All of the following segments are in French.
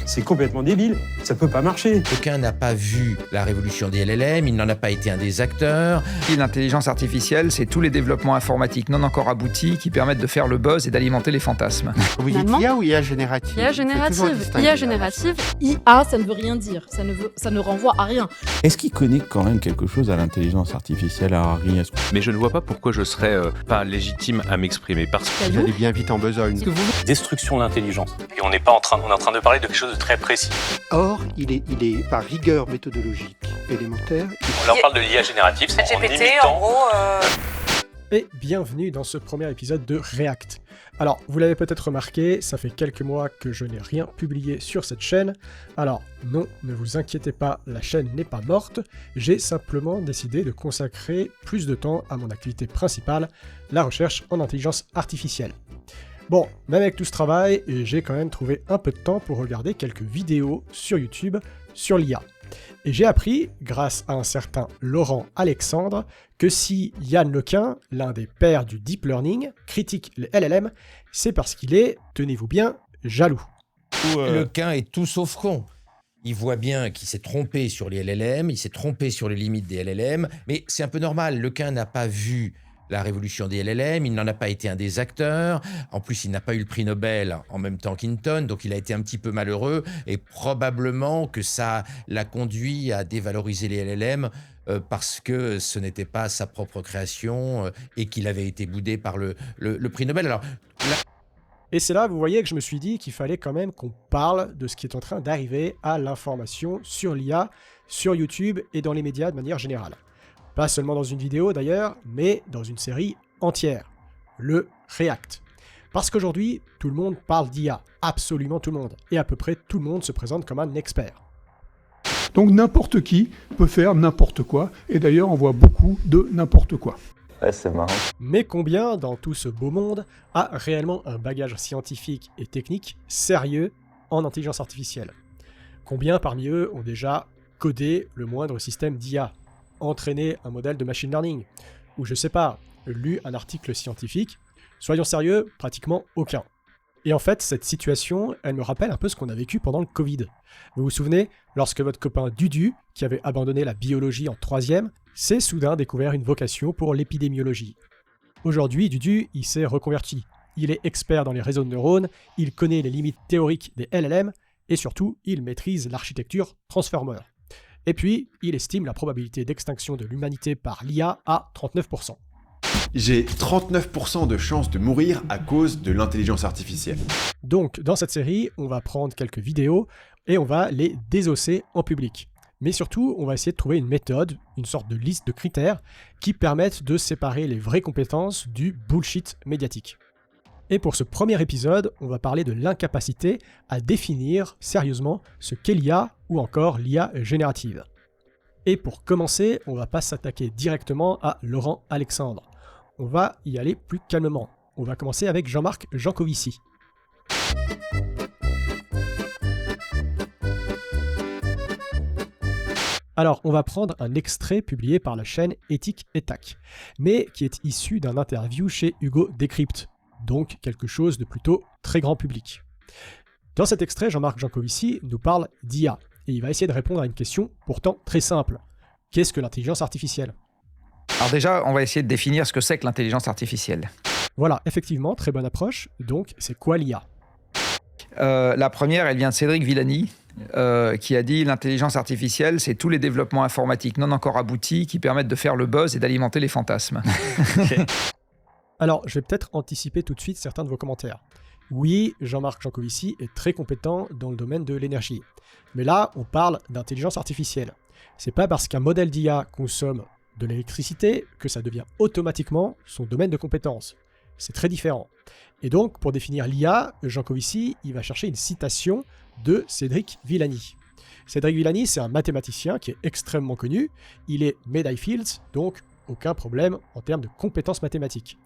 C'est complètement débile, ça peut pas marcher. Aucun n'a pas vu la révolution des LLM, il n'en a pas été un des acteurs. L'intelligence artificielle, c'est tous les développements informatiques non encore aboutis qui permettent de faire le buzz et d'alimenter les fantasmes. Vous dites IA ou IA générative? IA générative. IA générative. IA, ça ne veut rien dire. Ça ne renvoie à rien. Est-ce qu'il connaît quand même quelque chose à l'intelligence artificielle, à Harry? Mais je ne vois pas pourquoi je serais pas légitime à m'exprimer. Parce que Vous allez bien vite en besogne. Destruction de l'intelligence. Et on est en train de parler de quelque chose de très précis. Or, il est par rigueur méthodologique élémentaire. Là, on parle de l'IA générative, c'est en GPT, imitant... en gros... Et bienvenue dans ce premier épisode de React. Alors, vous l'avez peut-être remarqué, ça fait quelques mois que je n'ai rien publié sur cette chaîne. Alors, non, ne vous inquiétez pas, la chaîne n'est pas morte. J'ai simplement décidé de consacrer plus de temps à mon activité principale, la recherche en intelligence artificielle. Bon, même avec tout ce travail, j'ai quand même trouvé un peu de temps pour regarder quelques vidéos sur YouTube sur l'IA. Et j'ai appris, grâce à un certain Laurent Alexandre, que si Yann Lequin, l'un des pères du deep learning, critique les LLM, c'est parce qu'il est, tenez-vous bien, jaloux. Lequin est tout sauf con. Il voit bien qu'il s'est trompé sur les LLM, il s'est trompé sur les limites des LLM, mais c'est un peu normal, Lequin n'a pas vu la révolution des LLM, il n'en a pas été un des acteurs, en plus il n'a pas eu le prix Nobel en même temps qu'Hinton, donc il a été un petit peu malheureux, et probablement que ça l'a conduit à dévaloriser les LLM parce que ce n'était pas sa propre création et qu'il avait été boudé par le prix Nobel. Alors, Et c'est là, vous voyez, que je me suis dit qu'il fallait quand même qu'on parle de ce qui est en train d'arriver à l'information sur l'IA, sur YouTube et dans les médias de manière générale. Pas seulement dans une vidéo d'ailleurs, mais dans une série entière, le React. Parce qu'aujourd'hui, tout le monde parle d'IA, absolument tout le monde, et à peu près tout le monde se présente comme un expert. Donc n'importe qui peut faire n'importe quoi, et d'ailleurs on voit beaucoup de n'importe quoi. Ouais, c'est marrant. Mais combien dans tout ce beau monde a réellement un bagage scientifique et technique sérieux en intelligence artificielle? Combien parmi eux ont déjà codé le moindre système d'IA, entraîner un modèle de machine learning, ou je sais pas, lu un article scientifique? Soyons sérieux, pratiquement aucun. Et en fait, cette situation, elle me rappelle un peu ce qu'on a vécu pendant le Covid. Vous vous souvenez, lorsque votre copain Dudu, qui avait abandonné la biologie en 3e, s'est soudain découvert une vocation pour l'épidémiologie. Aujourd'hui, Dudu, il s'est reconverti. Il est expert dans les réseaux de neurones, il connaît les limites théoriques des LLM, et surtout, il maîtrise l'architecture Transformer. Et puis, il estime la probabilité d'extinction de l'humanité par l'IA à 39%. J'ai 39% de chances de mourir à cause de l'intelligence artificielle. Donc, dans cette série, on va prendre quelques vidéos et on va les désosser en public. Mais surtout, on va essayer de trouver une méthode, une sorte de liste de critères qui permettent de séparer les vraies compétences du bullshit médiatique. Et pour ce premier épisode, on va parler de l'incapacité à définir sérieusement ce qu'est l'IA ou encore l'IA générative. Et pour commencer, on va pas s'attaquer directement à Laurent Alexandre. On va y aller plus calmement. On va commencer avec Jean-Marc Jancovici. Alors, on va prendre un extrait publié par la chaîne Éthique et Tac, mais qui est issu d'un interview chez Hugo Décrypte, donc quelque chose de plutôt très grand public. Dans cet extrait, Jean-Marc Jancovici nous parle d'IA, et il va essayer de répondre à une question pourtant très simple. Qu'est-ce que l'intelligence artificielle ? Alors déjà, on va essayer de définir ce que c'est que l'intelligence artificielle. Voilà, effectivement, très bonne approche. Donc, c'est quoi l'IA ? La première, elle vient de Cédric Villani, qui a dit « L'intelligence artificielle, c'est tous les développements informatiques non encore aboutis qui permettent de faire le buzz et d'alimenter les fantasmes. » Alors, je vais peut-être anticiper tout de suite certains de vos commentaires. Oui, Jean-Marc Jancovici est très compétent dans le domaine de l'énergie. Mais là, on parle d'intelligence artificielle. C'est pas parce qu'un modèle d'IA consomme de l'électricité que ça devient automatiquement son domaine de compétence. C'est très différent. Et donc, pour définir l'IA, Jancovici, il va chercher une citation de Cédric Villani. Cédric Villani, c'est un mathématicien qui est extrêmement connu. Il est médaille Fields, donc aucun problème en termes de compétences mathématiques.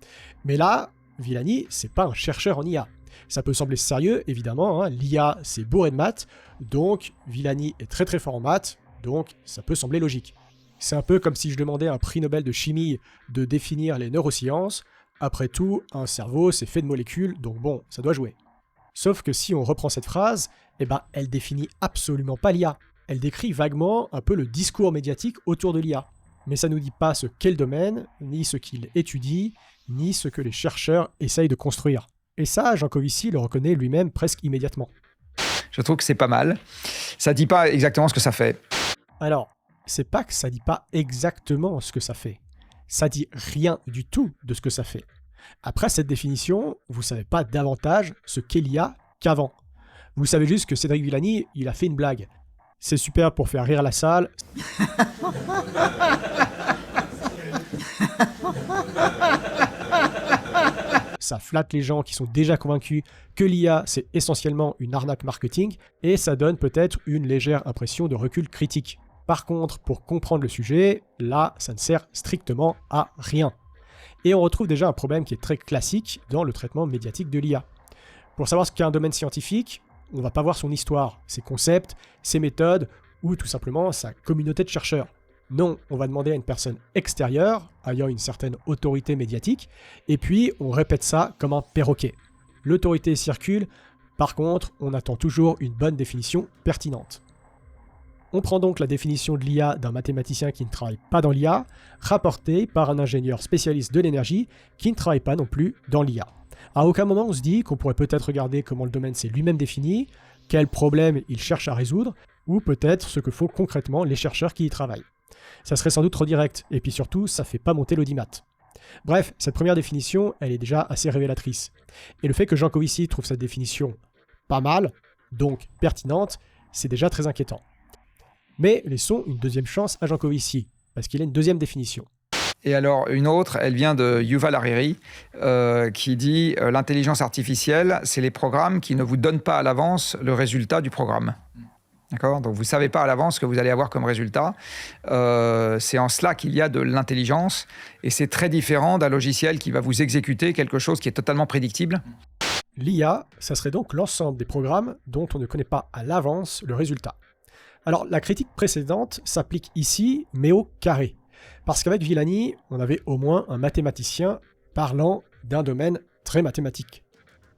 Mais là, Villani, c'est pas un chercheur en IA. Ça peut sembler sérieux, évidemment, hein. L'IA, c'est bourré de maths, donc Villani est très très fort en maths, donc ça peut sembler logique. C'est un peu comme si je demandais à un prix Nobel de chimie de définir les neurosciences. Après tout, un cerveau, c'est fait de molécules, donc bon, ça doit jouer. Sauf que si on reprend cette phrase, elle définit absolument pas l'IA. Elle décrit vaguement un peu le discours médiatique autour de l'IA. Mais ça nous dit pas ce qu'est le domaine, ni ce qu'il étudie, ni ce que les chercheurs essayent de construire. Et ça, Jancovici le reconnaît lui-même presque immédiatement. Je trouve que c'est pas mal. Ça dit pas exactement ce que ça fait. Alors, c'est pas que ça dit pas exactement ce que ça fait. Ça dit rien du tout de ce que ça fait. Après cette définition, vous savez pas davantage ce qu'est l'IA qu'avant. Vous savez juste que Cédric Villani, il a fait une blague. C'est super pour faire rire la salle. Ça flatte les gens qui sont déjà convaincus que l'IA, c'est essentiellement une arnaque marketing, et ça donne peut-être une légère impression de recul critique. Par contre, pour comprendre le sujet, là, ça ne sert strictement à rien. Et on retrouve déjà un problème qui est très classique dans le traitement médiatique de l'IA. Pour savoir ce qu'est un domaine scientifique, on ne va pas voir son histoire, ses concepts, ses méthodes, ou tout simplement sa communauté de chercheurs. Non, on va demander à une personne extérieure, ayant une certaine autorité médiatique, et puis on répète ça comme un perroquet. L'autorité circule, par contre, on attend toujours une bonne définition pertinente. On prend donc la définition de l'IA d'un mathématicien qui ne travaille pas dans l'IA, rapportée par un ingénieur spécialiste de l'énergie qui ne travaille pas non plus dans l'IA. À aucun moment on se dit qu'on pourrait peut-être regarder comment le domaine s'est lui-même défini, quels problèmes il cherche à résoudre, ou peut-être ce que font concrètement les chercheurs qui y travaillent. Ça serait sans doute trop direct, et puis surtout, ça fait pas monter l'audimat. Bref, cette première définition, elle est déjà assez révélatrice. Et le fait que Jancovici trouve cette définition pas mal, donc pertinente, c'est déjà très inquiétant. Mais laissons une deuxième chance à Jancovici, parce qu'il a une deuxième définition. Et alors, une autre, elle vient de Yuval Harari, qui dit « L'intelligence artificielle, c'est les programmes qui ne vous donnent pas à l'avance le résultat du programme. » D'accord ? Donc, vous ne savez pas à l'avance ce que vous allez avoir comme résultat. C'est en cela qu'il y a de l'intelligence, et c'est très différent d'un logiciel qui va vous exécuter quelque chose qui est totalement prédictible. L'IA, ça serait donc l'ensemble des programmes dont on ne connaît pas à l'avance le résultat. Alors, la critique précédente s'applique ici, mais au carré. Parce qu'avec Villani, on avait au moins un mathématicien parlant d'un domaine très mathématique.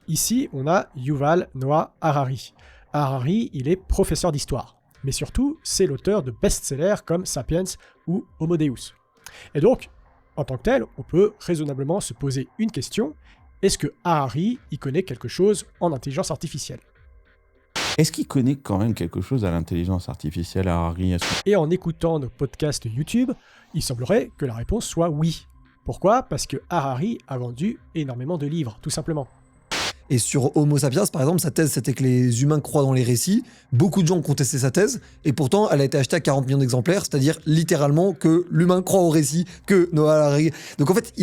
Ici, on a Yuval Noah Harari. Harari, il est professeur d'histoire. Mais surtout, c'est l'auteur de best-sellers comme Sapiens ou Homo Deus. Et donc, en tant que tel, on peut raisonnablement se poser une question. Est-ce que Harari y connaît quelque chose en intelligence artificielle ? Est-ce qu'il connaît quand même quelque chose à l'intelligence artificielle, Harari ? Et en écoutant nos podcasts YouTube, il semblerait que la réponse soit oui. Pourquoi ? Parce que Harari a vendu énormément de livres, tout simplement. Et sur Homo sapiens, par exemple, sa thèse, c'était que les humains croient dans les récits. Beaucoup de gens ont contesté sa thèse, et pourtant, elle a été achetée à 40 millions d'exemplaires, c'est-à-dire littéralement que l'humain croit au récit, que Noah Harari... Donc en fait,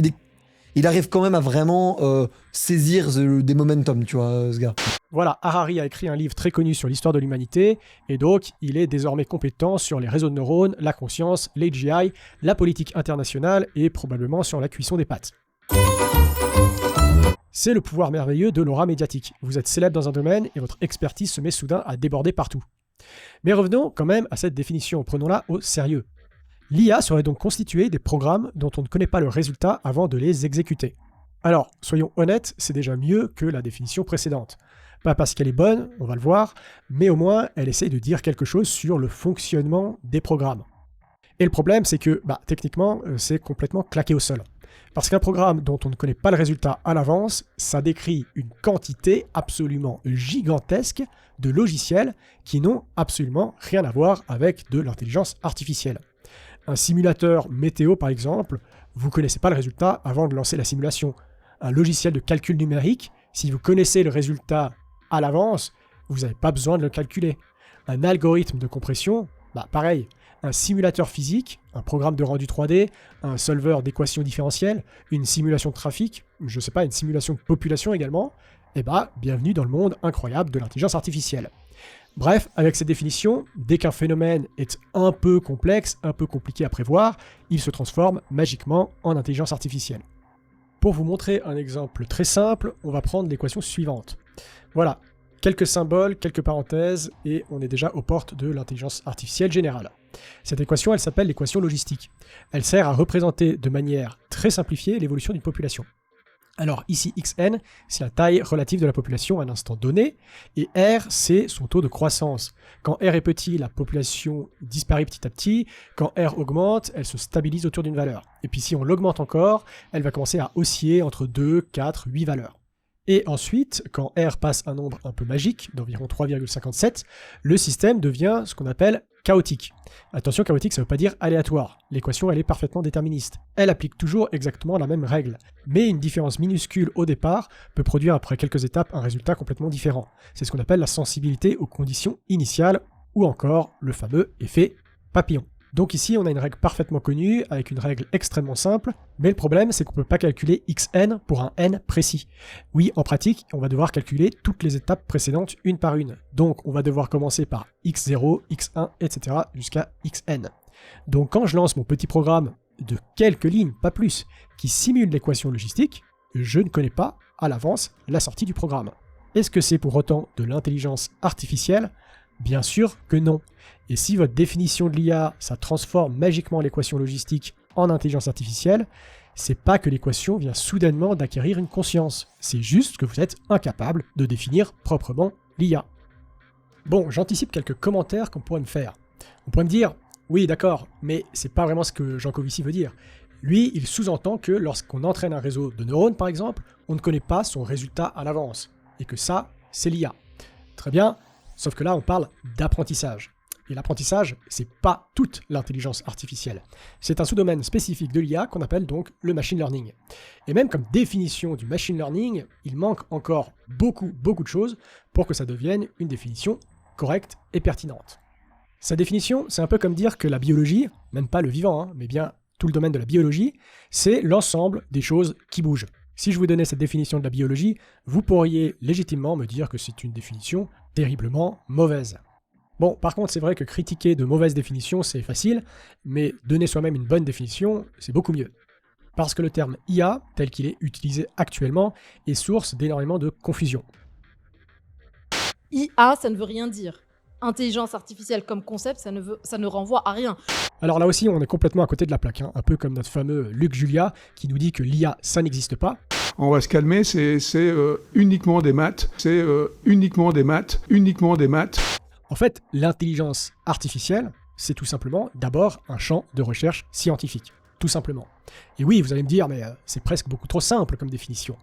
il arrive quand même à vraiment saisir des momentum, tu vois, ce gars. Voilà, Harari a écrit un livre très connu sur l'histoire de l'humanité, et donc il est désormais compétent sur les réseaux de neurones, la conscience, l'AGI, la politique internationale, et probablement sur la cuisson des pâtes. C'est le pouvoir merveilleux de l'aura médiatique. Vous êtes célèbre dans un domaine, et votre expertise se met soudain à déborder partout. Mais revenons quand même à cette définition, prenons-la au sérieux. L'IA serait donc constituée des programmes dont on ne connaît pas le résultat avant de les exécuter. Alors, soyons honnêtes, c'est déjà mieux que la définition précédente. Pas parce qu'elle est bonne, on va le voir, mais au moins elle essaye de dire quelque chose sur le fonctionnement des programmes. Et le problème, c'est que, techniquement, c'est complètement claqué au sol. Parce qu'un programme dont on ne connaît pas le résultat à l'avance, ça décrit une quantité absolument gigantesque de logiciels qui n'ont absolument rien à voir avec de l'intelligence artificielle. Un simulateur météo, par exemple, vous ne connaissez pas le résultat avant de lancer la simulation. Un logiciel de calcul numérique, si vous connaissez le résultat à l'avance, vous n'avez pas besoin de le calculer. Un algorithme de compression, pareil. Un simulateur physique, un programme de rendu 3D, un solveur d'équations différentielles, une simulation de trafic, je sais pas, une simulation de population également, bienvenue dans le monde incroyable de l'intelligence artificielle. Bref, avec cette définition, dès qu'un phénomène est un peu complexe, un peu compliqué à prévoir, il se transforme magiquement en intelligence artificielle. Pour vous montrer un exemple très simple, on va prendre l'équation suivante. Voilà, quelques symboles, quelques parenthèses, et on est déjà aux portes de l'intelligence artificielle générale. Cette équation, elle s'appelle l'équation logistique. Elle sert à représenter de manière très simplifiée l'évolution d'une population. Alors ici, xn, c'est la taille relative de la population à un instant donné, et r, c'est son taux de croissance. Quand r est petit, la population disparaît petit à petit. Quand r augmente, elle se stabilise autour d'une valeur. Et puis si on l'augmente encore, elle va commencer à osciller entre 2, 4, 8 valeurs. Et ensuite, quand r passe un nombre un peu magique, d'environ 3,57, le système devient ce qu'on appelle chaotique. Attention, chaotique, ça ne veut pas dire aléatoire. L'équation, elle est parfaitement déterministe. Elle applique toujours exactement la même règle. Mais une différence minuscule au départ peut produire après quelques étapes un résultat complètement différent. C'est ce qu'on appelle la sensibilité aux conditions initiales, ou encore le fameux effet papillon. Donc ici, on a une règle parfaitement connue, avec une règle extrêmement simple, mais le problème, c'est qu'on ne peut pas calculer xn pour un n précis. Oui, en pratique, on va devoir calculer toutes les étapes précédentes une par une. Donc on va devoir commencer par x0, x1, etc. jusqu'à xn. Donc quand je lance mon petit programme de quelques lignes, pas plus, qui simule l'équation logistique, je ne connais pas à l'avance la sortie du programme. Est-ce que c'est pour autant de l'intelligence artificielle ? Bien sûr que non. Et si votre définition de l'IA, ça transforme magiquement l'équation logistique en intelligence artificielle, c'est pas que l'équation vient soudainement d'acquérir une conscience, c'est juste que vous êtes incapable de définir proprement l'IA. Bon, j'anticipe quelques commentaires qu'on pourrait me faire. On pourrait me dire, oui d'accord, mais c'est pas vraiment ce que Jancovici veut dire. Lui, il sous-entend que lorsqu'on entraîne un réseau de neurones par exemple, on ne connaît pas son résultat à l'avance, et que ça, c'est l'IA. Très bien, sauf que là on parle d'apprentissage. Et l'apprentissage, c'est pas toute l'intelligence artificielle. C'est un sous-domaine spécifique de l'IA qu'on appelle donc le machine learning. Et même comme définition du machine learning, il manque encore beaucoup de choses pour que ça devienne une définition correcte et pertinente. Sa définition, c'est un peu comme dire que la biologie, même pas le vivant, mais bien tout le domaine de la biologie, c'est l'ensemble des choses qui bougent. Si je vous donnais cette définition de la biologie, vous pourriez légitimement me dire que c'est une définition terriblement mauvaise. Bon, par contre, c'est vrai que critiquer de mauvaises définitions, c'est facile, mais donner soi-même une bonne définition, c'est beaucoup mieux. Parce que le terme IA, tel qu'il est utilisé actuellement, est source d'énormément de confusion. IA, ça ne veut rien dire. Intelligence artificielle comme concept, ça ne renvoie à rien. Alors là aussi, on est complètement à côté de la plaque, un peu comme notre fameux Luc Julia, qui nous dit que l'IA, ça n'existe pas. On va se calmer, c'est uniquement des maths, uniquement des maths. En fait, l'intelligence artificielle, c'est tout simplement d'abord un champ de recherche scientifique. Tout simplement. Et oui, vous allez me dire, mais c'est presque beaucoup trop simple comme définition.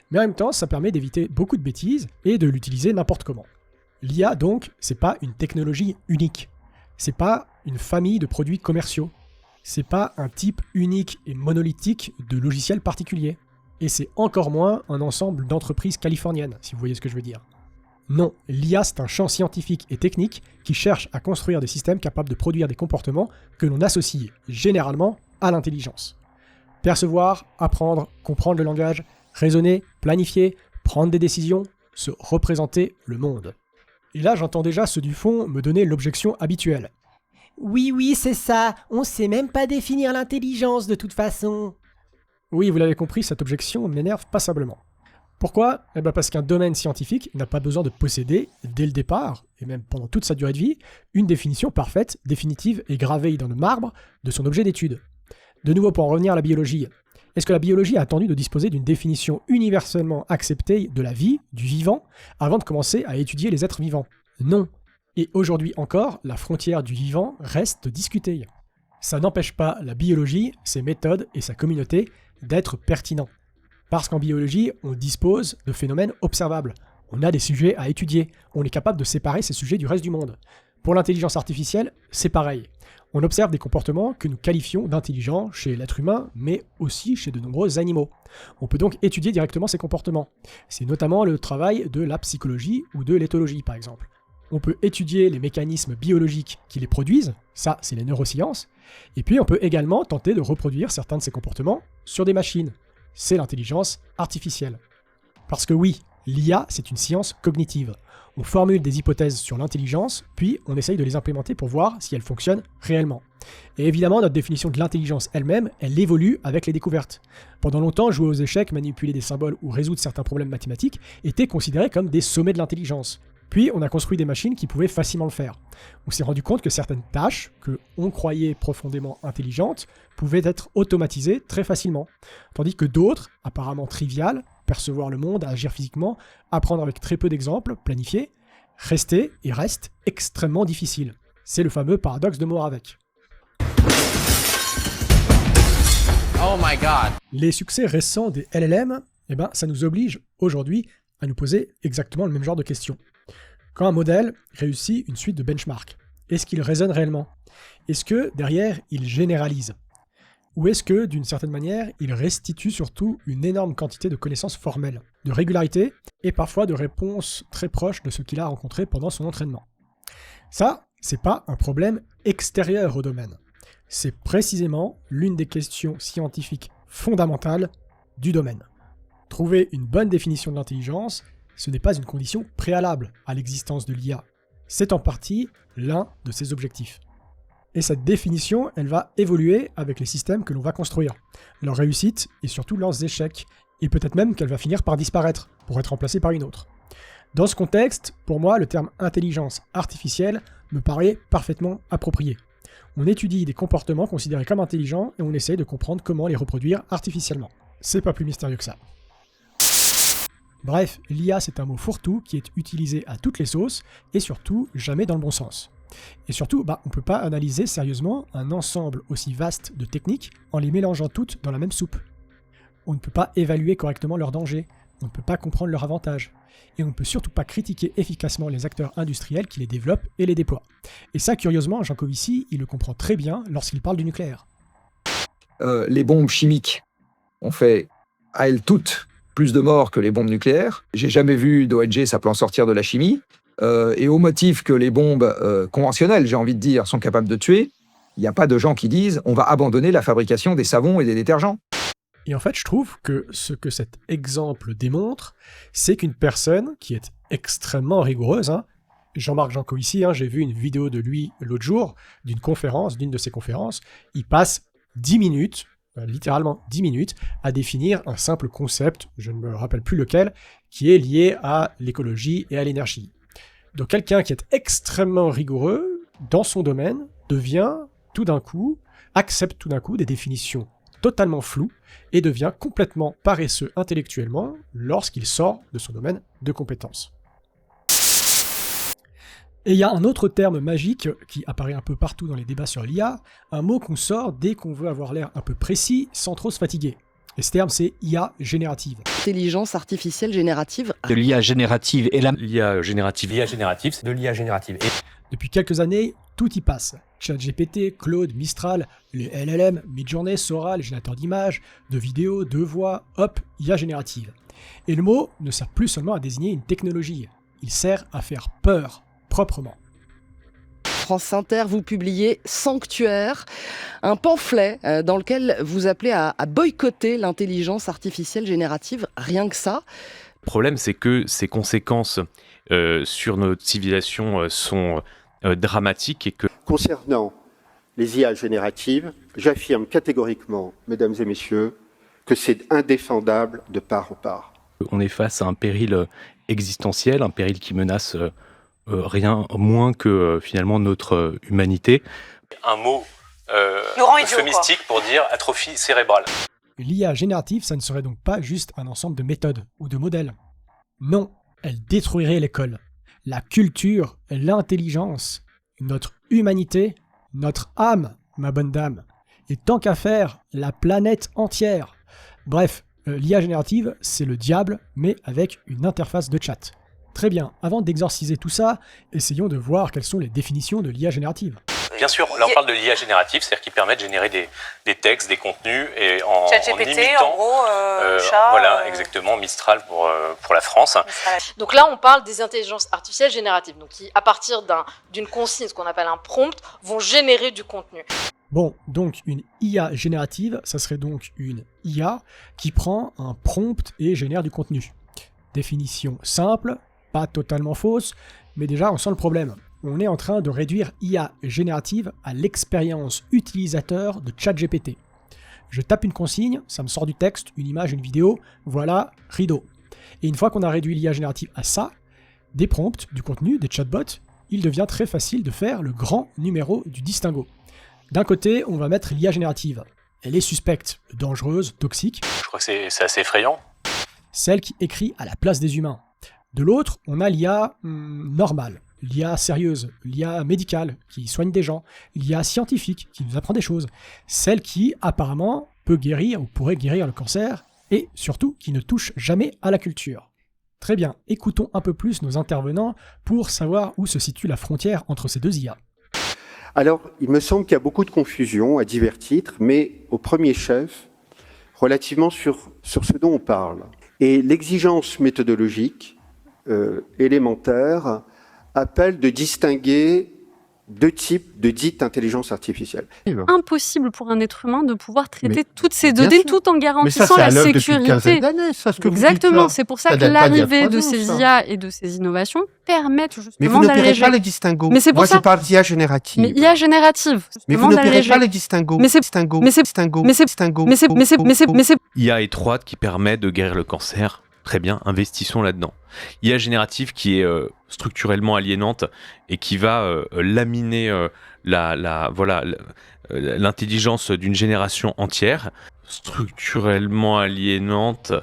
Mais en même temps, ça permet d'éviter beaucoup de bêtises et de l'utiliser n'importe comment. L'IA, donc, c'est pas une technologie unique. C'est pas une famille de produits commerciaux. C'est pas un type unique et monolithique de logiciels particuliers. Et c'est encore moins un ensemble d'entreprises californiennes, si vous voyez ce que je veux dire. Non, l'IA c'est un champ scientifique et technique qui cherche à construire des systèmes capables de produire des comportements que l'on associe généralement à l'intelligence. Percevoir, apprendre, comprendre le langage, raisonner, planifier, prendre des décisions, se représenter le monde. Et là j'entends déjà ceux du fond me donner l'objection habituelle. Oui, c'est ça, on sait même pas définir l'intelligence de toute façon. Oui, vous l'avez compris, cette objection m'énerve passablement. Pourquoi ? Parce qu'un domaine scientifique n'a pas besoin de posséder, dès le départ, et même pendant toute sa durée de vie, une définition parfaite, définitive et gravée dans le marbre de son objet d'étude. De nouveau, pour en revenir à la biologie, est-ce que la biologie a attendu de disposer d'une définition universellement acceptée de la vie, du vivant, avant de commencer à étudier les êtres vivants ? Non. Et aujourd'hui encore, la frontière du vivant reste discutée. Ça n'empêche pas la biologie, ses méthodes et sa communauté d'être pertinents. Parce qu'en biologie, on dispose de phénomènes observables. On a des sujets à étudier. On est capable de séparer ces sujets du reste du monde. Pour l'intelligence artificielle, c'est pareil. On observe des comportements que nous qualifions d'intelligents chez l'être humain, mais aussi chez de nombreux animaux. On peut donc étudier directement ces comportements. C'est notamment le travail de la psychologie ou de l'éthologie, par exemple. On peut étudier les mécanismes biologiques qui les produisent, ça c'est les neurosciences, et puis on peut également tenter de reproduire certains de ces comportements sur des machines. C'est l'intelligence artificielle. Parce que oui, l'IA, c'est une science cognitive. On formule des hypothèses sur l'intelligence, puis on essaye de les implémenter pour voir si elles fonctionnent réellement. Et évidemment, notre définition de l'intelligence elle-même, elle évolue avec les découvertes. Pendant longtemps, jouer aux échecs, manipuler des symboles ou résoudre certains problèmes mathématiques étaient considérés comme des sommets de l'intelligence. Puis on a construit des machines qui pouvaient facilement le faire. On s'est rendu compte que certaines tâches, que on croyait profondément intelligentes, pouvaient être automatisées très facilement. Tandis que d'autres, apparemment triviales, percevoir le monde, agir physiquement, apprendre avec très peu d'exemples, planifier, restaient et restent extrêmement difficiles. C'est le fameux paradoxe de Moravec. Oh my god! Les succès récents des LLM, ça nous oblige aujourd'hui à nous poser exactement le même genre de questions. Quand un modèle réussit une suite de benchmarks, est-ce qu'il raisonne réellement? Est-ce que derrière, il généralise? Ou est-ce que, d'une certaine manière, il restitue surtout une énorme quantité de connaissances formelles, de régularité et parfois de réponses très proches de ce qu'il a rencontré pendant son entraînement? Ça, c'est pas un problème extérieur au domaine. C'est précisément l'une des questions scientifiques fondamentales du domaine. Trouver une bonne définition de l'intelligence, ce n'est pas une condition préalable à l'existence de l'IA. C'est en partie l'un de ses objectifs. Et cette définition, elle va évoluer avec les systèmes que l'on va construire, leur réussite et surtout leurs échecs, et peut-être même qu'elle va finir par disparaître, pour être remplacée par une autre. Dans ce contexte, pour moi, le terme intelligence artificielle me paraît parfaitement approprié. On étudie des comportements considérés comme intelligents et on essaye de comprendre comment les reproduire artificiellement. C'est pas plus mystérieux que ça. Bref, l'IA c'est un mot fourre-tout qui est utilisé à toutes les sauces et surtout jamais dans le bon sens. Et surtout, on peut pas analyser sérieusement un ensemble aussi vaste de techniques en les mélangeant toutes dans la même soupe. On ne peut pas évaluer correctement leurs dangers, on ne peut pas comprendre leurs avantages, et on ne peut surtout pas critiquer efficacement les acteurs industriels qui les développent et les déploient. Et ça, curieusement, Jancovici, il le comprend très bien lorsqu'il parle du nucléaire. Les bombes chimiques ont fait, à elles toutes, plus de morts que les bombes nucléaires. J'ai jamais vu d'ONG s'appelant sortir de la chimie. Et au motif que les bombes conventionnelles, j'ai envie de dire, sont capables de tuer, il n'y a pas de gens qui disent on va abandonner la fabrication des savons et des détergents. Et en fait, je trouve que ce que cet exemple démontre, c'est qu'une personne qui est extrêmement rigoureuse, Jean-Marc Jancovici, j'ai vu une vidéo de lui l'autre jour, d'une de ses conférences, il passe 10 minutes, littéralement 10 minutes, à définir un simple concept, je ne me rappelle plus lequel, qui est lié à l'écologie et à l'énergie. Donc quelqu'un qui est extrêmement rigoureux dans son domaine accepte tout d'un coup des définitions totalement floues et devient complètement paresseux intellectuellement lorsqu'il sort de son domaine de compétences. Et il y a un autre terme magique qui apparaît un peu partout dans les débats sur l'IA, un mot qu'on sort dès qu'on veut avoir l'air un peu précis sans trop se fatiguer. Et ce terme, c'est IA générative. Intelligence artificielle générative. De l'IA générative et l'IA générative. L'IA générative, c'est de l'IA générative. Et... Depuis quelques années, tout y passe. ChatGPT, Claude, Mistral, les LLM, Midjourney, Sora, les générateurs d'images, de vidéos, de voix, hop, IA générative. Et le mot ne sert plus seulement à désigner une technologie, il sert à faire peur, proprement. France Inter, vous publiez Sanctuaire, un pamphlet dans lequel vous appelez à boycotter l'intelligence artificielle générative, rien que ça. Le problème, c'est que ces conséquences sur notre civilisation sont dramatiques et que... Concernant les IA génératives, j'affirme catégoriquement, mesdames et messieurs, que c'est indéfendable de part en part. On est face à un péril existentiel, un péril qui menace rien moins que finalement notre humanité. Un mot euphémistique pour dire atrophie cérébrale. L'IA générative, ça ne serait donc pas juste un ensemble de méthodes ou de modèles. Non, elle détruirait l'école, la culture, l'intelligence, notre humanité, notre âme, ma bonne dame. Et tant qu'à faire, la planète entière. Bref, l'IA générative, c'est le diable, mais avec une interface de chat. Très bien, avant d'exorciser tout ça, essayons de voir quelles sont les définitions de l'IA générative. Bien sûr, là on parle de l'IA générative, c'est-à-dire qui permet de générer des textes, des contenus, et en imitant... en gros, chat... Voilà, exactement, Mistral pour la France. Donc là, on parle des intelligences artificielles génératives, donc qui, à partir d'une consigne, ce qu'on appelle un prompt, vont générer du contenu. Bon, donc une IA générative, ça serait donc une IA qui prend un prompt et génère du contenu. Définition simple, pas totalement fausse, mais déjà on sent le problème. On est en train de réduire IA générative à l'expérience utilisateur de ChatGPT. Je tape une consigne, ça me sort du texte, une image, une vidéo, voilà, rideau. Et une fois qu'on a réduit l'IA générative à ça, des prompts, du contenu, des chatbots, il devient très facile de faire le grand numéro du distinguo. D'un côté, on va mettre l'IA générative. Elle est suspecte, dangereuse, toxique. Je crois que c'est assez effrayant. Celle qui écrit à la place des humains. De l'autre, on a l'IA normale, l'IA sérieuse, l'IA médicale qui soigne des gens, l'IA scientifique qui nous apprend des choses, celle qui apparemment peut guérir ou pourrait guérir le cancer et surtout qui ne touche jamais à la culture. Très bien, écoutons un peu plus nos intervenants pour savoir où se situe la frontière entre ces deux IA. Alors, il me semble qu'il y a beaucoup de confusion à divers titres, mais au premier chef, relativement sur ce dont on parle. Et l'exigence méthodologique élémentaire appelle de distinguer deux types de dites intelligence artificielle. Impossible pour un être humain de pouvoir traiter toutes ces données tout en garantissant la sécurité. Exactement, c'est pour ça que l'arrivée de ces IA et de ces innovations permettent justement d'alléger. Mais vous n'opérez pas les distinguos. Mais c'est pour Moi, ça. je parle d'IA générative. Mais IA générative. Mais vous n'opérez pas les distinguos. IA étroite qui permet de guérir le cancer. Très bien, investissons là-dedans. IA générative qui est structurellement aliénante et qui va laminer l'intelligence d'une génération entière. Structurellement aliénante.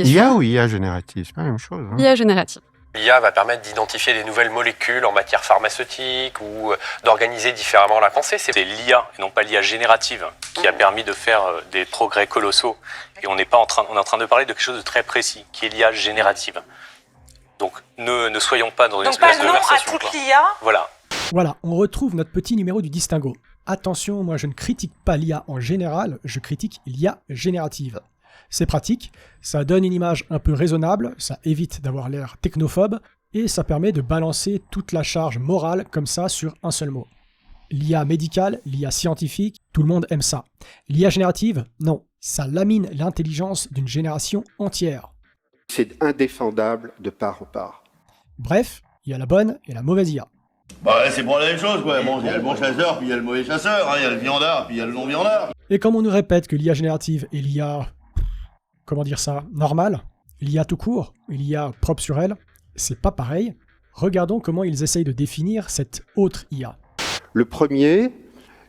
IA ou IA générative, c'est pas la même chose. IA générative. L'IA va permettre d'identifier des nouvelles molécules en matière pharmaceutique ou d'organiser différemment la pensée. C'est l'IA et non pas l'IA générative qui a permis de faire des progrès colossaux. Et on est en train de parler de quelque chose de très précis, qui est l'IA générative. Donc ne soyons pas dans une espèce de conversation. À toute l'IA. Voilà, on retrouve notre petit numéro du distinguo. Attention, moi je ne critique pas l'IA en général, je critique l'IA générative. C'est pratique, ça donne une image un peu raisonnable, ça évite d'avoir l'air technophobe, et ça permet de balancer toute la charge morale comme ça sur un seul mot. L'IA médicale, l'IA scientifique, tout le monde aime ça. L'IA générative, non, ça lamine l'intelligence d'une génération entière. C'est indéfendable de part en part. Bref, il y a la bonne et la mauvaise IA. Bah c'est pour la même chose quoi, bon, il y a le bon chasseur, puis il y a le mauvais chasseur, il y a le viandard, puis il y a le non-viandard. Et comme on nous répète que l'IA générative est l'IA, comment dire ça, normale, l'IA tout court, l'IA propre sur elle, c'est pas pareil. Regardons comment ils essayent de définir cette autre IA. Le premier,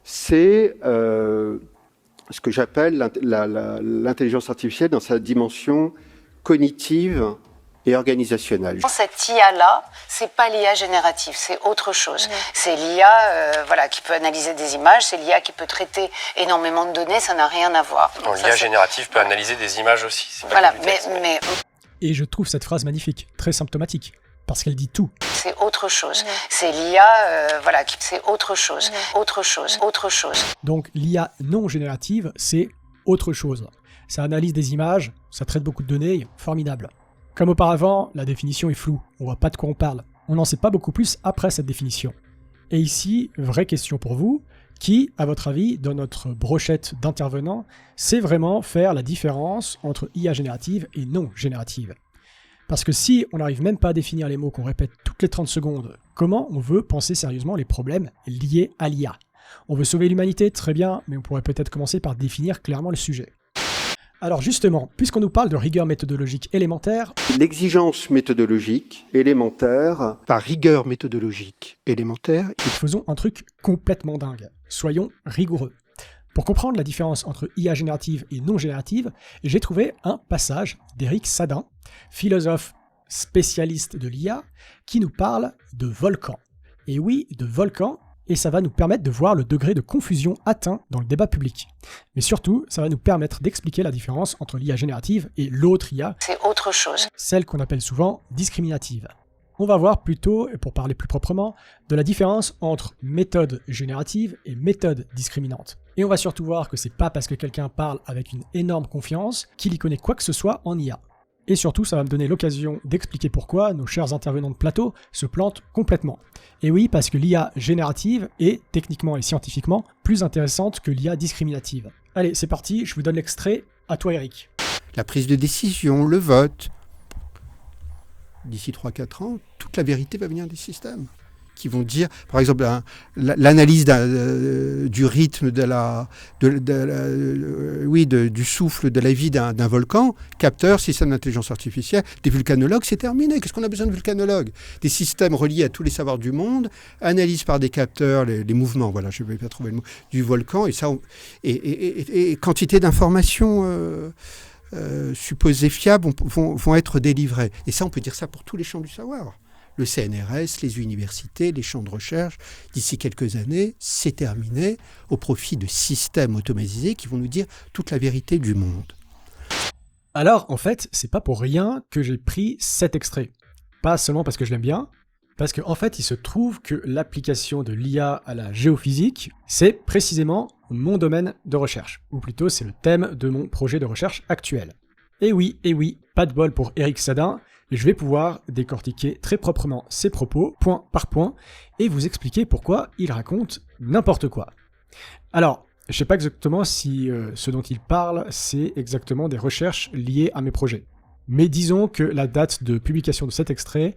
c'est ce que j'appelle l'intelligence artificielle dans sa dimension cognitive et organisationnelle. Cette IA-là, c'est pas l'IA générative, c'est autre chose. C'est l'IA qui peut analyser des images, c'est l'IA qui peut traiter énormément de données, ça n'a rien à voir. L'IA générative peut analyser des images aussi. Voilà, mais... Et je trouve cette phrase magnifique, très symptomatique, parce qu'elle dit tout. C'est autre chose. C'est l'IA, c'est autre chose. Autre chose. Donc l'IA non générative, c'est autre chose. Ça analyse des images, ça traite beaucoup de données, formidable. Comme auparavant, la définition est floue, on voit pas de quoi on parle. On n'en sait pas beaucoup plus après cette définition. Et ici, vraie question pour vous, qui, à votre avis, dans notre brochette d'intervenants, sait vraiment faire la différence entre IA générative et non générative? Parce que si on n'arrive même pas à définir les mots qu'on répète toutes les 30 secondes, comment on veut penser sérieusement les problèmes liés à l'IA? On veut sauver l'humanité, très bien, mais on pourrait peut-être commencer par définir clairement le sujet. Alors justement, puisqu'on nous parle de rigueur méthodologique élémentaire... L'exigence méthodologique élémentaire, par rigueur méthodologique élémentaire... Faisons un truc complètement dingue. Soyons rigoureux. Pour comprendre la différence entre IA générative et non générative, j'ai trouvé un passage d'Éric Sadin, philosophe spécialiste de l'IA, qui nous parle de volcan. Et oui, de volcan, et ça va nous permettre de voir le degré de confusion atteint dans le débat public. Mais surtout, ça va nous permettre d'expliquer la différence entre l'IA générative et l'autre IA, c'est autre chose. Celle qu'on appelle souvent discriminative. On va voir plutôt, et pour parler plus proprement, de la différence entre méthode générative et méthode discriminante. Et on va surtout voir que c'est pas parce que quelqu'un parle avec une énorme confiance qu'il y connaît quoi que ce soit en IA. Et surtout, ça va me donner l'occasion d'expliquer pourquoi nos chers intervenants de plateau se plantent complètement. Et oui, parce que l'IA générative est, techniquement et scientifiquement, plus intéressante que l'IA discriminative. Allez, c'est parti, je vous donne l'extrait, à toi Eric. La prise de décision, le vote. D'ici 3-4 ans, toute la vérité va venir des systèmes, qui vont dire, par exemple, l'analyse du rythme du souffle de la vie d'un volcan, capteur, système d'intelligence artificielle, des vulcanologues, c'est terminé. Qu'est-ce qu'on a besoin de vulcanologues? Des systèmes reliés à tous les savoirs du monde, analyse par des capteurs, les mouvements, voilà, je ne vais pas trouver le mot, du volcan, et quantité d'informations supposées fiables vont être délivrées. Et ça, on peut dire ça pour tous les champs du savoir. Le CNRS, les universités, les champs de recherche, d'ici quelques années, c'est terminé au profit de systèmes automatisés qui vont nous dire toute la vérité du monde. Alors, en fait, c'est pas pour rien que j'ai pris cet extrait. Pas seulement parce que je l'aime bien, parce qu'en fait, il se trouve que l'application de l'IA à la géophysique, c'est précisément mon domaine de recherche. Ou plutôt, c'est le thème de mon projet de recherche actuel. Et oui, pas de bol pour Eric Sadin, je vais pouvoir décortiquer très proprement ses propos, point par point, et vous expliquer pourquoi il raconte n'importe quoi. Alors, je sais pas exactement si ce dont il parle, c'est exactement des recherches liées à mes projets. Mais disons que la date de publication de cet extrait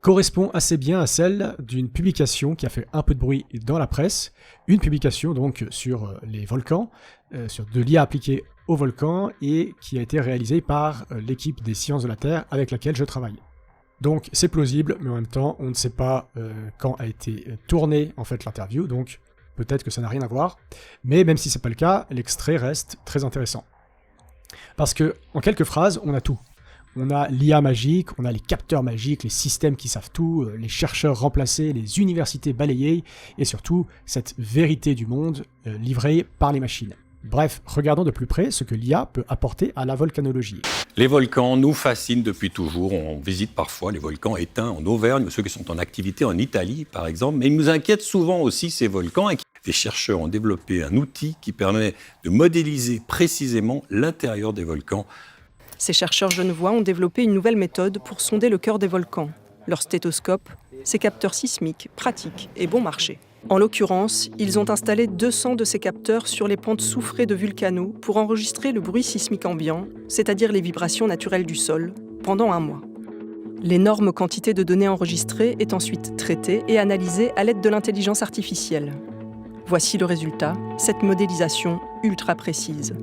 correspond assez bien à celle d'une publication qui a fait un peu de bruit dans la presse, une publication donc sur les volcans, sur de l'IA appliquée aux volcans et qui a été réalisée par l'équipe des sciences de la Terre avec laquelle je travaille. Donc c'est plausible, mais en même temps on ne sait pas quand a été tournée en fait l'interview, donc peut-être que ça n'a rien à voir, mais même si c'est pas le cas, l'extrait reste très intéressant. Parce que, en quelques phrases, on a tout. On a l'IA magique, on a les capteurs magiques, les systèmes qui savent tout, les chercheurs remplacés, les universités balayées, et surtout cette vérité du monde livrée par les machines. Bref, regardons de plus près ce que l'IA peut apporter à la volcanologie. Les volcans nous fascinent depuis toujours. On visite parfois les volcans éteints en Auvergne, ceux qui sont en activité en Italie, par exemple. Mais ils nous inquiètent souvent aussi, ces volcans. Et des chercheurs ont développé un outil qui permet de modéliser précisément l'intérieur des volcans. Ces chercheurs genevois ont développé une nouvelle méthode pour sonder le cœur des volcans. Leur stéthoscope, ces capteurs sismiques, pratiques et bon marché. En l'occurrence, ils ont installé 200 de ces capteurs sur les pentes soufrées de Vulcano pour enregistrer le bruit sismique ambiant, c'est-à-dire les vibrations naturelles du sol, pendant 1 mois. L'énorme quantité de données enregistrées est ensuite traitée et analysée à l'aide de l'intelligence artificielle. Voici le résultat, cette modélisation ultra précise.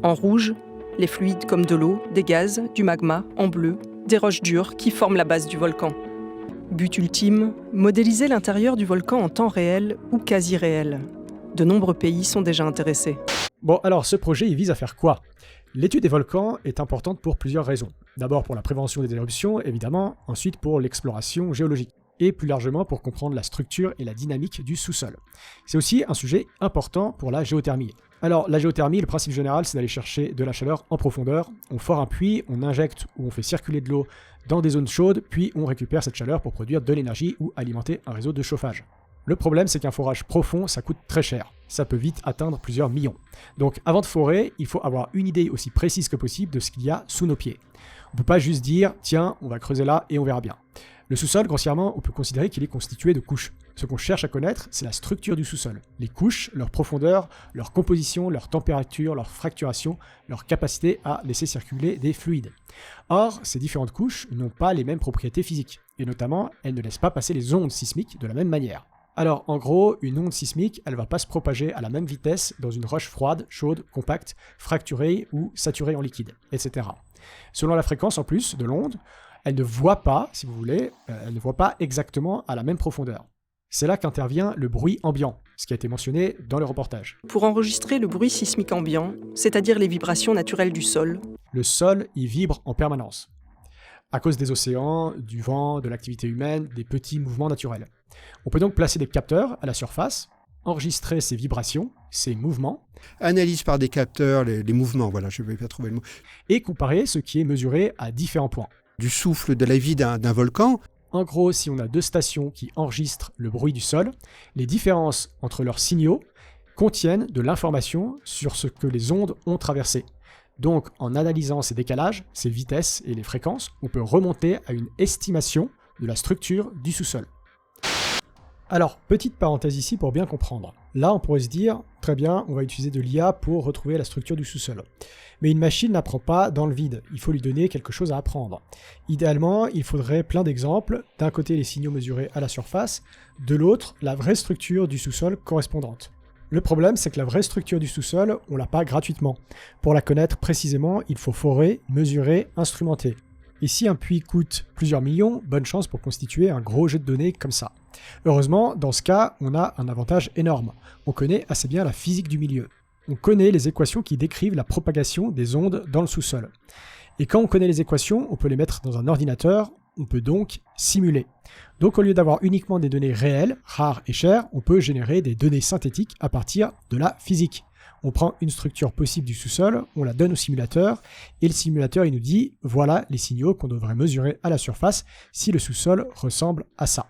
En rouge, les fluides comme de l'eau, des gaz, du magma, en bleu, des roches dures qui forment la base du volcan. But ultime, modéliser l'intérieur du volcan en temps réel ou quasi réel. De nombreux pays sont déjà intéressés. Bon, alors ce projet, il vise à faire quoi? L'étude des volcans est importante pour plusieurs raisons. D'abord pour la prévention des éruptions, évidemment, ensuite pour l'exploration géologique, et plus largement pour comprendre la structure et la dynamique du sous-sol. C'est aussi un sujet important pour la géothermie. Alors, la géothermie, le principe général, c'est d'aller chercher de la chaleur en profondeur. On fore un puits, on injecte ou on fait circuler de l'eau dans des zones chaudes, puis on récupère cette chaleur pour produire de l'énergie ou alimenter un réseau de chauffage. Le problème, c'est qu'un forage profond, ça coûte très cher. Ça peut vite atteindre plusieurs millions. Donc, avant de forer, il faut avoir une idée aussi précise que possible de ce qu'il y a sous nos pieds. On ne peut pas juste dire « tiens, on va creuser là et on verra bien ». Le sous-sol, grossièrement, on peut considérer qu'il est constitué de couches. Ce qu'on cherche à connaître, c'est la structure du sous-sol. Les couches, leur profondeur, leur composition, leur température, leur fracturation, leur capacité à laisser circuler des fluides. Or, ces différentes couches n'ont pas les mêmes propriétés physiques, et notamment, elles ne laissent pas passer les ondes sismiques de la même manière. Alors, en gros, une onde sismique, elle ne va pas se propager à la même vitesse dans une roche froide, chaude, compacte, fracturée ou saturée en liquide, etc. Selon la fréquence, en plus, de l'onde, elle ne voit pas, si vous voulez, elle ne voit pas exactement à la même profondeur. C'est là qu'intervient le bruit ambiant, ce qui a été mentionné dans le reportage. Pour enregistrer le bruit sismique ambiant, c'est-à-dire les vibrations naturelles du sol, le sol y vibre en permanence, à cause des océans, du vent, de l'activité humaine, des petits mouvements naturels. On peut donc placer des capteurs à la surface, enregistrer ces vibrations, ces mouvements, analyse par des capteurs les mouvements, voilà, je ne vais pas trouver le mot, et comparer ce qui est mesuré à différents points. Du souffle de la vie d'un volcan. En gros, si on a 2 stations qui enregistrent le bruit du sol, les différences entre leurs signaux contiennent de l'information sur ce que les ondes ont traversé. Donc, en analysant ces décalages, ces vitesses et les fréquences, on peut remonter à une estimation de la structure du sous-sol. Alors, petite parenthèse ici pour bien comprendre. Là, on pourrait se dire, très bien, on va utiliser de l'IA pour retrouver la structure du sous-sol. Mais une machine n'apprend pas dans le vide, il faut lui donner quelque chose à apprendre. Idéalement, il faudrait plein d'exemples, d'un côté les signaux mesurés à la surface, de l'autre, la vraie structure du sous-sol correspondante. Le problème, c'est que la vraie structure du sous-sol, on l'a pas gratuitement. Pour la connaître précisément, il faut forer, mesurer, instrumenter. Et si un puits coûte plusieurs millions, bonne chance pour constituer un gros jet de données comme ça. Heureusement, dans ce cas, on a un avantage énorme. On connaît assez bien la physique du milieu. On connaît les équations qui décrivent la propagation des ondes dans le sous-sol. Et quand on connaît les équations, on peut les mettre dans un ordinateur, on peut donc simuler. Donc au lieu d'avoir uniquement des données réelles, rares et chères, on peut générer des données synthétiques à partir de la physique. On prend une structure possible du sous-sol, on la donne au simulateur, et le simulateur il nous dit voilà les signaux qu'on devrait mesurer à la surface si le sous-sol ressemble à ça.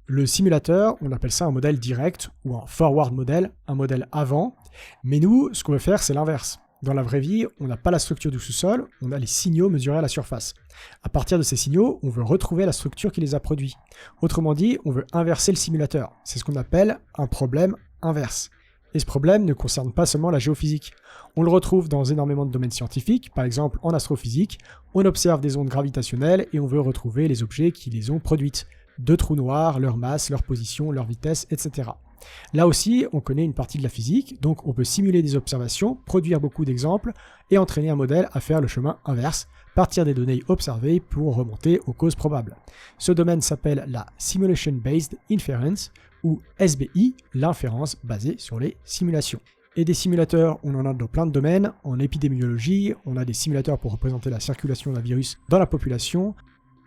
Le simulateur, on appelle ça un modèle direct ou un forward model, un modèle avant, mais nous, ce qu'on veut faire, c'est l'inverse. Dans la vraie vie, on n'a pas la structure du sous-sol, on a les signaux mesurés à la surface. À partir de ces signaux, on veut retrouver la structure qui les a produits. Autrement dit, on veut inverser le simulateur. C'est ce qu'on appelle un problème inverse. Et ce problème ne concerne pas seulement la géophysique. On le retrouve dans énormément de domaines scientifiques, par exemple en astrophysique, on observe des ondes gravitationnelles et on veut retrouver les objets qui les ont produites. Deux trous noirs, leur masse, leur position, leur vitesse, etc. Là aussi, on connaît une partie de la physique, donc on peut simuler des observations, produire beaucoup d'exemples et entraîner un modèle à faire le chemin inverse, partir des données observées pour remonter aux causes probables. Ce domaine s'appelle la Simulation Based Inference, ou SBI, l'inférence basée sur les simulations. Et des simulateurs, on en a dans plein de domaines. En épidémiologie, on a des simulateurs pour représenter la circulation d'un virus dans la population.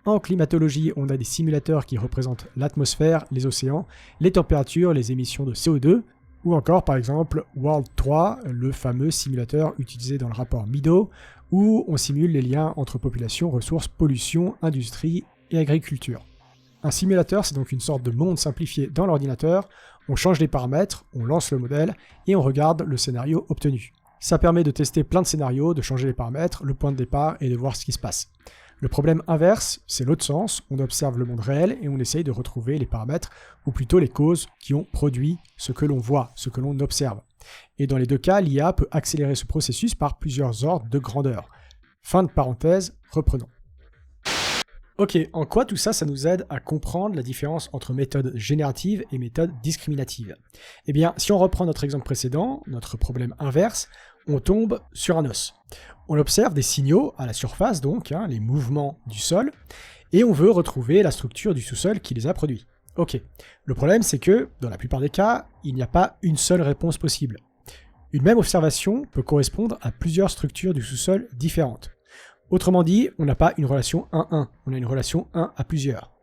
En climatologie, on a des simulateurs qui représentent l'atmosphère, les océans, les températures, les émissions de CO2, ou encore par exemple World 3, le fameux simulateur utilisé dans le rapport Meadow, où on simule les liens entre population, ressources, pollution, industrie et agriculture. Un simulateur, c'est donc une sorte de monde simplifié dans l'ordinateur, on change les paramètres, on lance le modèle et on regarde le scénario obtenu. Ça permet de tester plein de scénarios, de changer les paramètres, le point de départ et de voir ce qui se passe. Le problème inverse, c'est l'autre sens, on observe le monde réel et on essaye de retrouver les paramètres, ou plutôt les causes qui ont produit ce que l'on voit, ce que l'on observe. Et dans les deux cas, l'IA peut accélérer ce processus par plusieurs ordres de grandeur. Fin de parenthèse, reprenons. Ok, en quoi tout ça, ça nous aide à comprendre la différence entre méthode générative et méthode discriminative? Eh bien, si on reprend notre exemple précédent, notre problème inverse, on tombe sur un os. On observe des signaux à la surface, donc, les mouvements du sol, et on veut retrouver la structure du sous-sol qui les a produits. Ok, le problème c'est que, dans la plupart des cas, il n'y a pas une seule réponse possible. Une même observation peut correspondre à plusieurs structures du sous-sol différentes. Autrement dit, on n'a pas une relation 1-1, on a une relation 1 à plusieurs.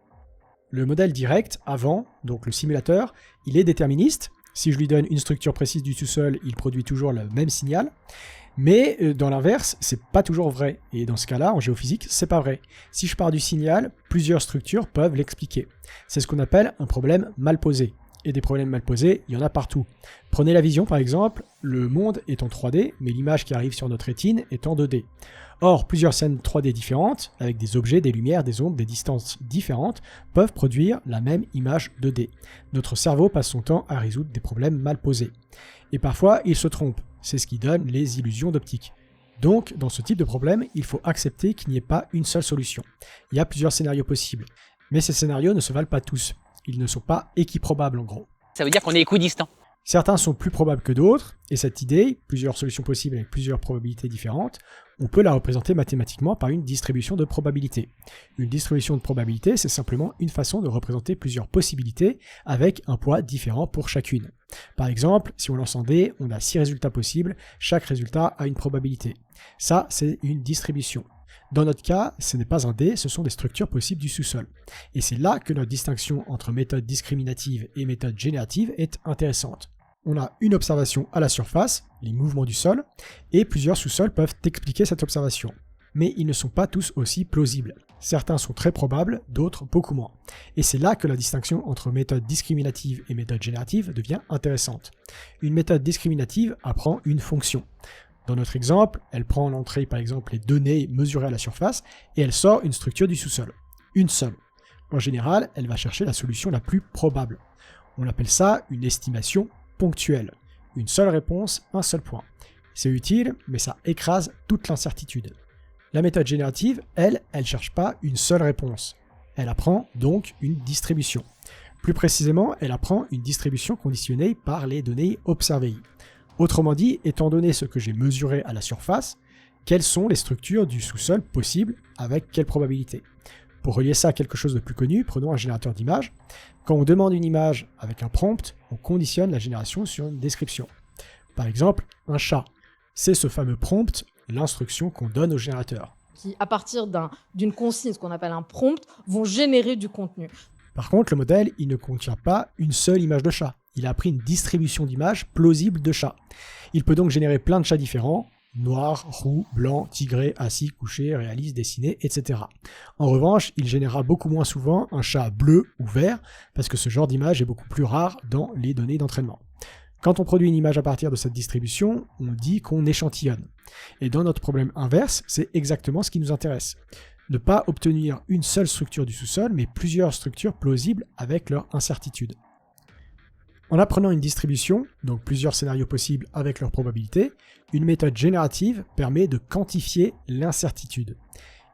Le modèle direct, avant, donc le simulateur, il est déterministe. Si je lui donne une structure précise du sous-sol, il produit toujours le même signal. Mais dans l'inverse, c'est pas toujours vrai. Et dans ce cas-là, en géophysique, c'est pas vrai. Si je pars du signal, plusieurs structures peuvent l'expliquer. C'est ce qu'on appelle un problème mal posé. Et des problèmes mal posés, il y en a partout. Prenez la vision par exemple, le monde est en 3D, mais l'image qui arrive sur notre rétine est en 2D. Or, plusieurs scènes 3D différentes, avec des objets, des lumières, des ondes, des distances différentes, peuvent produire la même image 2D. Notre cerveau passe son temps à résoudre des problèmes mal posés. Et parfois, il se trompe. C'est ce qui donne les illusions d'optique. Donc, dans ce type de problème, il faut accepter qu'il n'y ait pas une seule solution. Il y a plusieurs scénarios possibles. Mais ces scénarios ne se valent pas tous. Ils ne sont pas équiprobables en gros. Ça veut dire qu'on est équidistant. Certains sont plus probables que d'autres, et cette idée, plusieurs solutions possibles avec plusieurs probabilités différentes, on peut la représenter mathématiquement par une distribution de probabilité. Une distribution de probabilité, c'est simplement une façon de représenter plusieurs possibilités avec un poids différent pour chacune. Par exemple, si on lance un dé, on a 6 résultats possibles, chaque résultat a une probabilité. Ça, c'est une distribution. Dans notre cas, ce n'est pas un dé, ce sont des structures possibles du sous-sol. Et c'est là que notre distinction entre méthode discriminative et méthode générative est intéressante. On a une observation à la surface, les mouvements du sol, et plusieurs sous-sols peuvent expliquer cette observation. Mais ils ne sont pas tous aussi plausibles. Certains sont très probables, d'autres beaucoup moins. Et c'est là que la distinction entre méthode discriminative et méthode générative devient intéressante. Une méthode discriminative apprend une fonction. Dans notre exemple, elle prend en entrée par exemple les données mesurées à la surface et elle sort une structure du sous-sol. Une seule. En général, elle va chercher la solution la plus probable. On appelle ça une estimation ponctuelle. Une seule réponse, un seul point. C'est utile, mais ça écrase toute l'incertitude. La méthode générative, elle cherche pas une seule réponse. Elle apprend donc une distribution. Plus précisément, elle apprend une distribution conditionnée par les données observées. Autrement dit, étant donné ce que j'ai mesuré à la surface, quelles sont les structures du sous-sol possibles avec quelle probabilité. Pour relier ça à quelque chose de plus connu, prenons un générateur d'images. Quand on demande une image avec un prompt, on conditionne la génération sur une description. Par exemple, un chat. C'est ce fameux prompt, l'instruction qu'on donne au générateur. Qui, à partir d'une consigne, ce qu'on appelle un prompt, vont générer du contenu. Par contre, le modèle, il ne contient pas une seule image de chat. Il a appris une distribution d'images plausible de chats. Il peut donc générer plein de chats différents, noir, roux, blanc, tigré, assis, couché, réaliste, dessiné, etc. En revanche, il générera beaucoup moins souvent un chat bleu ou vert, parce que ce genre d'image est beaucoup plus rare dans les données d'entraînement. Quand on produit une image à partir de cette distribution, on dit qu'on échantillonne. Et dans notre problème inverse, c'est exactement ce qui nous intéresse. Ne pas obtenir une seule structure du sous-sol, mais plusieurs structures plausibles avec leur incertitude. En apprenant une distribution, donc plusieurs scénarios possibles avec leur probabilité, une méthode générative permet de quantifier l'incertitude.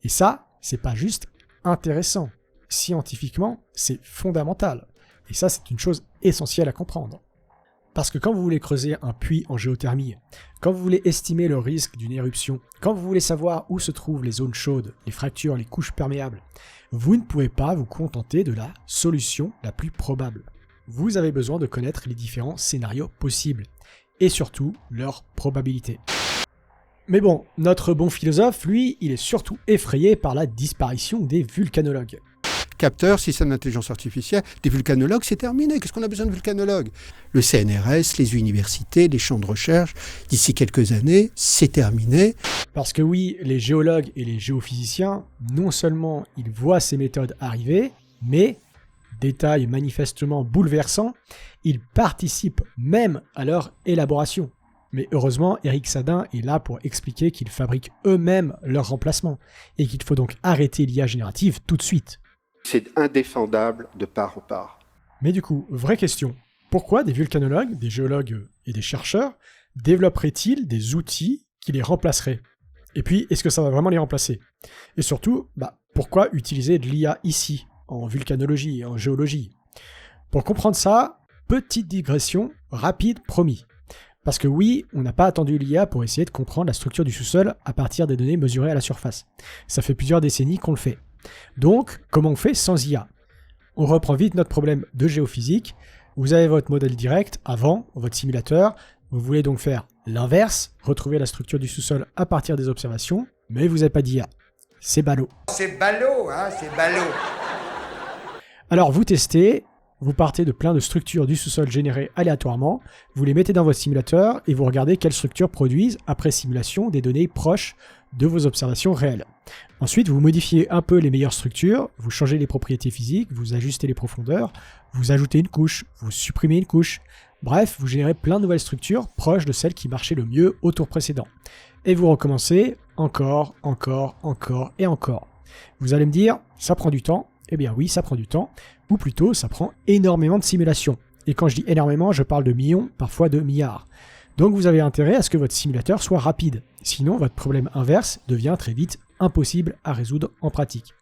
Et ça, c'est pas juste intéressant. Scientifiquement, c'est fondamental. Et ça, c'est une chose essentielle à comprendre. Parce que quand vous voulez creuser un puits en géothermie, quand vous voulez estimer le risque d'une éruption, quand vous voulez savoir où se trouvent les zones chaudes, les fractures, les couches perméables, vous ne pouvez pas vous contenter de la solution la plus probable. Vous avez besoin de connaître les différents scénarios possibles, et surtout leur probabilité. Mais bon, notre bon philosophe, lui, il est surtout effrayé par la disparition des vulcanologues. Capteurs, système d'intelligence artificielle, des vulcanologues, c'est terminé. Qu'est-ce qu'on a besoin de vulcanologues? Le CNRS, les universités, les champs de recherche, d'ici quelques années, c'est terminé. Parce que oui, les géologues et les géophysiciens, non seulement ils voient ces méthodes arriver, mais, détail manifestement bouleversant, ils participent même à leur élaboration. Mais heureusement, Eric Sadin est là pour expliquer qu'ils fabriquent eux-mêmes leur remplacement, et qu'il faut donc arrêter l'IA générative tout de suite. C'est indéfendable de part en part. Mais du coup, vraie question, pourquoi des vulcanologues, des géologues et des chercheurs développeraient-ils des outils qui les remplaceraient? Et puis, est-ce que ça va vraiment les remplacer? Et surtout, pourquoi utiliser de l'IA ici, en vulcanologie et en géologie? Pour comprendre ça, petite digression, rapide, promis. Parce que oui, on n'a pas attendu l'IA pour essayer de comprendre la structure du sous-sol à partir des données mesurées à la surface. Ça fait plusieurs décennies qu'on le fait. Donc, comment on fait sans IA? On reprend vite notre problème de géophysique. Vous avez votre modèle direct avant, votre simulateur. Vous voulez donc faire l'inverse, retrouver la structure du sous-sol à partir des observations, mais vous n'avez pas d'IA. C'est ballot. C'est ballot, hein, c'est ballot. Alors vous testez, vous partez de plein de structures du sous-sol générées aléatoirement, vous les mettez dans votre simulateur et vous regardez quelles structures produisent, après simulation, des données proches de vos observations réelles. Ensuite, vous modifiez un peu les meilleures structures, vous changez les propriétés physiques, vous ajustez les profondeurs, vous ajoutez une couche, vous supprimez une couche. Bref, vous générez plein de nouvelles structures proches de celles qui marchaient le mieux au tour précédent. Et vous recommencez encore, encore et encore. Vous allez me dire, ça prend du temps. Eh bien oui, ça prend du temps, ou plutôt, ça prend énormément de simulations. Et quand je dis énormément, je parle de millions, parfois de milliards. Donc vous avez intérêt à ce que votre simulateur soit rapide. Sinon, votre problème inverse devient très vite impossible à résoudre en pratique.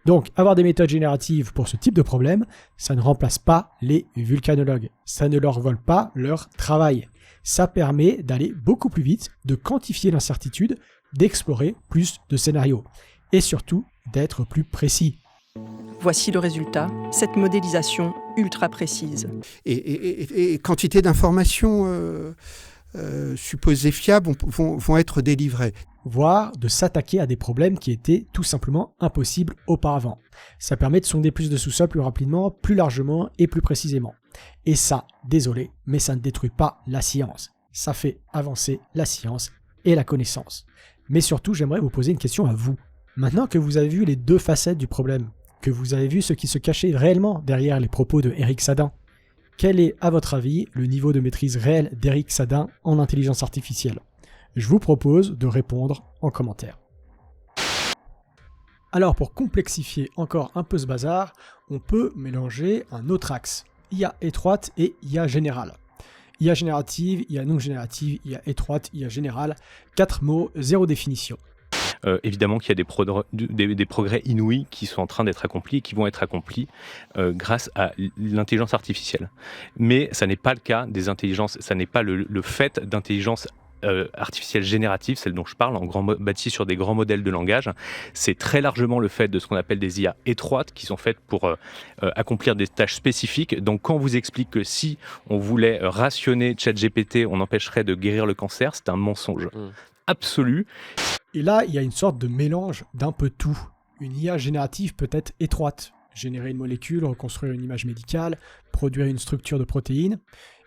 Donc, avoir des méthodes génératives pour ce type de problème, ça ne remplace pas les vulcanologues. Ça ne leur vole pas leur travail. Ça permet d'aller beaucoup plus vite, de quantifier l'incertitude, d'explorer plus de scénarios. Et surtout, d'être plus précis. Voici le résultat, cette modélisation ultra précise. Et quantité d'informations supposées fiables vont être délivrées. Voire de s'attaquer à des problèmes qui étaient tout simplement impossibles auparavant. Ça permet de sonder plus de sous-sol plus rapidement, plus largement et plus précisément. Et ça, désolé, mais ça ne détruit pas la science. Ça fait avancer la science et la connaissance. Mais surtout, j'aimerais vous poser une question à vous. Maintenant que vous avez vu les deux facettes du problème, que vous avez vu ce qui se cachait réellement derrière les propos de Eric Sadin, quel est, à votre avis, le niveau de maîtrise réel d'Eric Sadin en intelligence artificielle? Je vous propose de répondre en commentaire. Alors pour complexifier encore un peu ce bazar, on peut mélanger un autre axe, IA étroite et IA générale. IA générative, IA non générative, IA étroite, IA générale. 4 mots, 0 définition. Évidemment qu'il y a des progrès inouïs qui sont en train d'être accomplis et qui vont être accomplis grâce à l'intelligence artificielle. Mais ça n'est pas le cas des intelligences, ça n'est pas le fait d'intelligence artificielle générative, celle dont je parle, bâtie sur des grands modèles de langage. C'est très largement le fait de ce qu'on appelle des IA étroites qui sont faites pour accomplir des tâches spécifiques. Donc quand on vous explique que si on voulait rationner ChatGPT, on empêcherait de guérir le cancer, c'est un mensonge absolu. Et là, il y a une sorte de mélange d'un peu tout. Une IA générative peut être étroite, générer une molécule, reconstruire une image médicale, produire une structure de protéines.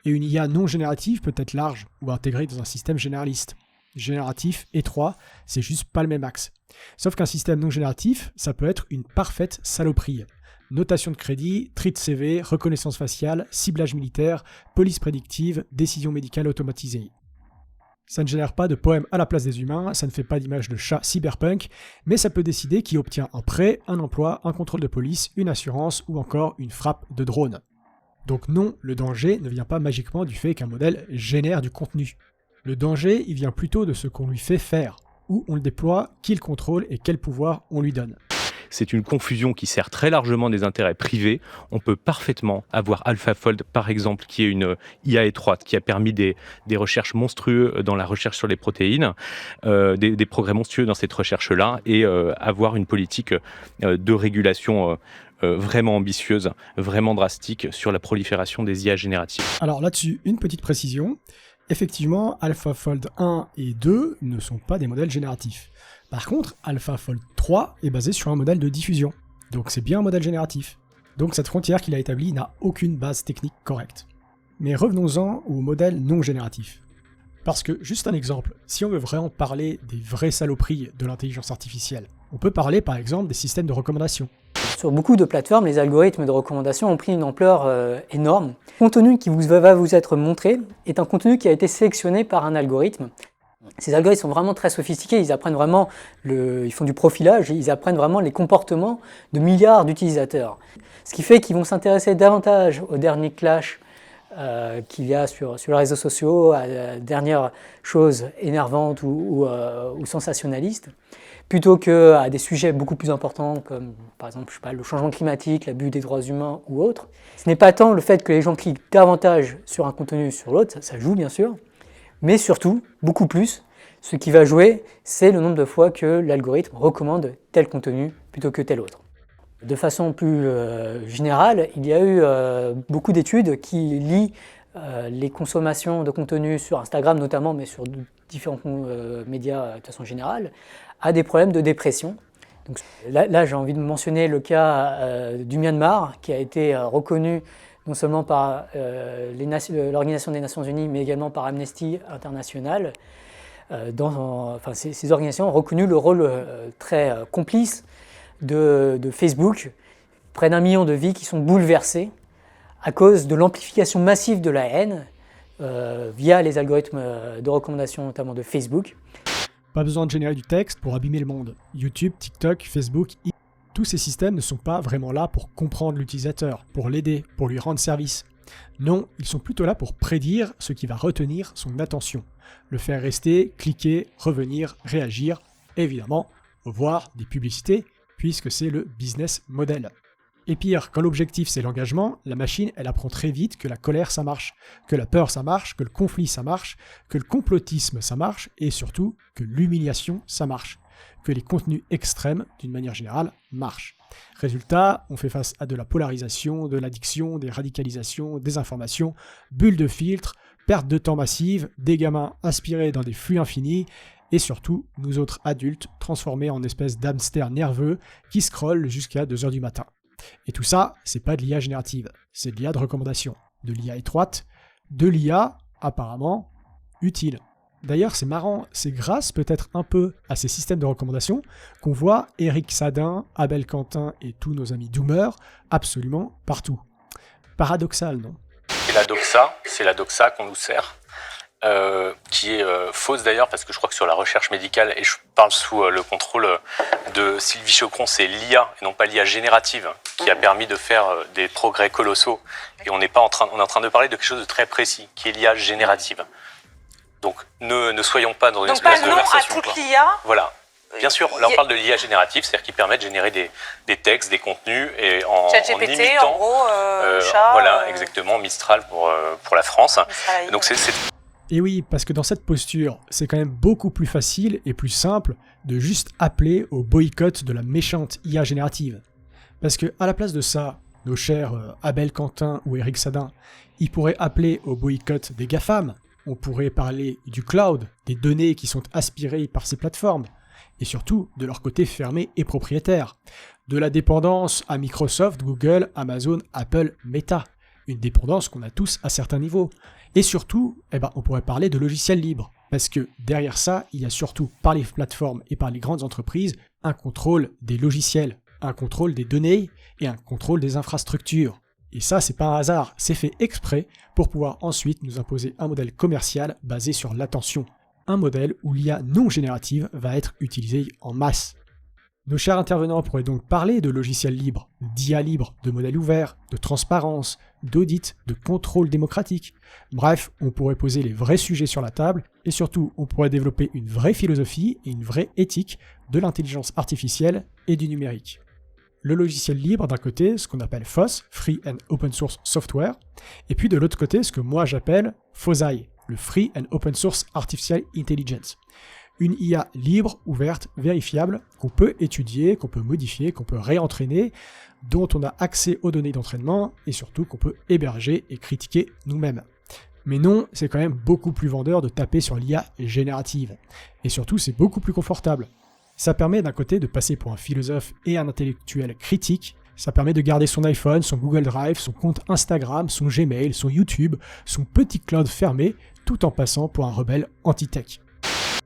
Et une IA non générative peut être large ou intégrée dans un système généraliste. Génératif, étroit, c'est juste pas le même axe. Sauf qu'un système non génératif, ça peut être une parfaite saloperie. Notation de crédit, tri de CV, reconnaissance faciale, ciblage militaire, police prédictive, décision médicale automatisée. Ça ne génère pas de poèmes à la place des humains, ça ne fait pas d'image de chat cyberpunk, mais ça peut décider qui obtient un prêt, un emploi, un contrôle de police, une assurance ou encore une frappe de drone. Donc non, le danger ne vient pas magiquement du fait qu'un modèle génère du contenu. Le danger, il vient plutôt de ce qu'on lui fait faire, où on le déploie, qui le contrôle et quel pouvoir on lui donne. C'est une confusion qui sert très largement des intérêts privés. On peut parfaitement avoir AlphaFold, par exemple, qui est une IA étroite, qui a permis des recherches monstrueuses dans la recherche sur les protéines, des progrès monstrueux dans cette recherche-là, et avoir une politique de régulation vraiment ambitieuse, vraiment drastique sur la prolifération des IA génératives. Alors là-dessus, une petite précision. Effectivement, AlphaFold 1 et 2 ne sont pas des modèles génératifs. Par contre, AlphaFold 3 est basé sur un modèle de diffusion. Donc c'est bien un modèle génératif. Donc cette frontière qu'il a établie n'a aucune base technique correcte. Mais revenons-en au modèle non génératif. Parce que, juste un exemple, si on veut vraiment parler des vraies saloperies de l'intelligence artificielle, on peut parler par exemple des systèmes de recommandation. Sur beaucoup de plateformes, les algorithmes de recommandation ont pris une ampleur énorme. Le contenu qui va vous être montré est un contenu qui a été sélectionné par un algorithme. Ces algorithmes sont vraiment très sophistiqués, ils apprennent vraiment, ils font du profilage, ils apprennent vraiment les comportements de milliards d'utilisateurs. Ce qui fait qu'ils vont s'intéresser davantage aux derniers clashs qu'il y a sur les réseaux sociaux, à la dernière chose énervante ou sensationnaliste, plutôt qu'à des sujets beaucoup plus importants comme par exemple le changement climatique, l'abus des droits humains ou autres. Ce n'est pas tant le fait que les gens cliquent davantage sur un contenu sur l'autre, ça joue bien sûr, mais surtout, beaucoup plus, ce qui va jouer, c'est le nombre de fois que l'algorithme recommande tel contenu plutôt que tel autre. De façon plus générale, il y a eu beaucoup d'études qui lient les consommations de contenu sur Instagram notamment, mais sur différents médias de façon générale, à des problèmes de dépression. Donc, là j'ai envie de mentionner le cas du Myanmar, qui a été reconnu non seulement par l'Organisation des Nations Unies, mais également par Amnesty International. Ces organisations ont reconnu le rôle très complice de Facebook. Près d'1 million de vies qui sont bouleversées à cause de l'amplification massive de la haine via les algorithmes de recommandation, notamment de Facebook. Pas besoin de générer du texte pour abîmer le monde. YouTube, TikTok, Facebook, tous ces systèmes ne sont pas vraiment là pour comprendre l'utilisateur, pour l'aider, pour lui rendre service. Non, ils sont plutôt là pour prédire ce qui va retenir son attention, le faire rester, cliquer, revenir, réagir, et évidemment, voir des publicités, puisque c'est le business model. Et pire, quand l'objectif c'est l'engagement, la machine elle apprend très vite que la colère ça marche, que la peur ça marche, que le conflit ça marche, que le complotisme ça marche, et surtout que l'humiliation ça marche, que les contenus extrêmes d'une manière générale marchent. Résultat, on fait face à de la polarisation, de l'addiction, des radicalisations, des informations, bulles de filtre, perte de temps massive, des gamins aspirés dans des flux infinis, et surtout, nous autres adultes transformés en espèces d'hamsters nerveux qui scrollent jusqu'à 2h du matin. Et tout ça, c'est pas de l'IA générative, c'est de l'IA de recommandation, de l'IA étroite, de l'IA apparemment utile. D'ailleurs, c'est marrant, c'est grâce peut-être un peu à ces systèmes de recommandation qu'on voit Eric Sadin, Abel Quentin et tous nos amis doomers absolument partout. Paradoxal, non ? C'est la doxa qu'on nous sert. qui est fausse d'ailleurs, parce que je crois que sur la recherche médicale, et je parle sous le contrôle de Sylvie Chocron, c'est l'IA, et non pas l'IA générative, qui a permis de faire des progrès colossaux. Et on est en train de parler de quelque chose de très précis, qui est l'IA générative. Donc ne soyons pas dans une espèce de conversation. Donc pas non à toute l'IA. Voilà. Bien sûr, là on parle de l'IA générative, c'est-à-dire qui permet de générer des textes, des contenus, et en imitant, en gros, chat, voilà, exactement, Mistral pour la France. Mistral, donc c'est Et oui, parce que dans cette posture, c'est quand même beaucoup plus facile et plus simple de juste appeler au boycott de la méchante IA générative. Parce que à la place de ça, nos chers Abel Quentin ou Eric Sadin, ils pourraient appeler au boycott des GAFAM, on pourrait parler du cloud, des données qui sont aspirées par ces plateformes, et surtout de leur côté fermé et propriétaire, de la dépendance à Microsoft, Google, Amazon, Apple, Meta, une dépendance qu'on a tous à certains niveaux. Et surtout, on pourrait parler de logiciels libres, parce que derrière ça, il y a surtout par les plateformes et par les grandes entreprises un contrôle des logiciels, un contrôle des données et un contrôle des infrastructures. Et ça, c'est pas un hasard, c'est fait exprès pour pouvoir ensuite nous imposer un modèle commercial basé sur l'attention, un modèle où l'IA non générative va être utilisée en masse. Nos chers intervenants pourraient donc parler de logiciels libres, d'IA libre, de modèles ouverts, de transparence, d'audit, de contrôle démocratique. Bref, on pourrait poser les vrais sujets sur la table et surtout, on pourrait développer une vraie philosophie et une vraie éthique de l'intelligence artificielle et du numérique. Le logiciel libre d'un côté, ce qu'on appelle FOSS, Free and Open Source Software, et puis de l'autre côté, ce que moi j'appelle FOSAI, le Free and Open Source Artificial Intelligence. Une IA libre, ouverte, vérifiable, qu'on peut étudier, qu'on peut modifier, qu'on peut réentraîner, dont on a accès aux données d'entraînement et surtout qu'on peut héberger et critiquer nous-mêmes. Mais non, c'est quand même beaucoup plus vendeur de taper sur l'IA générative. Et surtout, c'est beaucoup plus confortable. Ça permet d'un côté de passer pour un philosophe et un intellectuel critique. Ça permet de garder son iPhone, son Google Drive, son compte Instagram, son Gmail, son YouTube, son petit cloud fermé, tout en passant pour un rebelle anti-tech.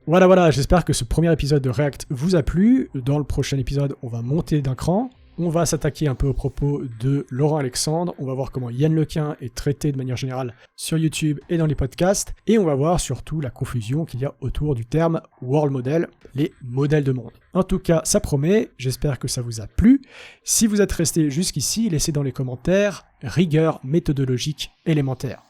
Voilà, j'espère que ce premier épisode de React vous a plu. Dans le prochain épisode, on va monter d'un cran. On va s'attaquer un peu aux propos de Laurent Alexandre. On va voir comment Yann Lequin est traité de manière générale sur YouTube et dans les podcasts. Et on va voir surtout la confusion qu'il y a autour du terme World Model, les modèles de monde. En tout cas, ça promet. J'espère que ça vous a plu. Si vous êtes resté jusqu'ici, laissez dans les commentaires rigueur méthodologique élémentaire.